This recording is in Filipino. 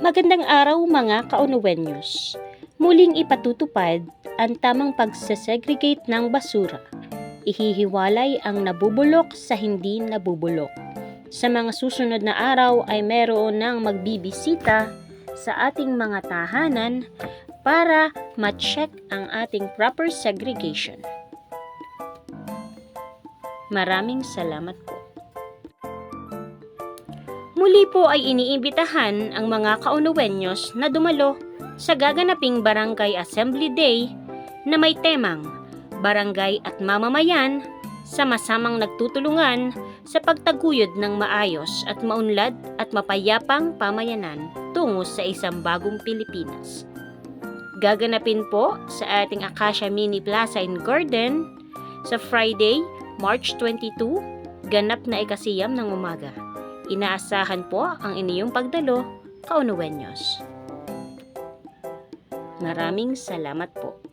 Magandang araw mga kaunuwenyos. Muling ipatutupad ang tamang pagsesegregate ng basura. Ihihiwalay ang nabubulok sa hindi nabubulok. Sa mga susunod na araw ay meron ng magbibisita sa ating mga tahanan para ma-check ang ating proper segregation. Maraming salamat po. Muli po ay iniimbitahan ang mga kaunuwenyos na dumalo sa gaganaping Barangay Assembly Day na may temang Barangay at Mamamayan sama-samang nagtutulungan sa pagtaguyod ng maayos at maunlad at mapayapang pamayanan tungo sa isang bagong Pilipinas. Gaganapin po sa ating Acacia Mini Plaza and Garden sa Friday, March 22, ganap na ikasiyam ng umaga. Inaasahan po ang inyong pagdalo, kaunuwenyos. Maraming salamat po.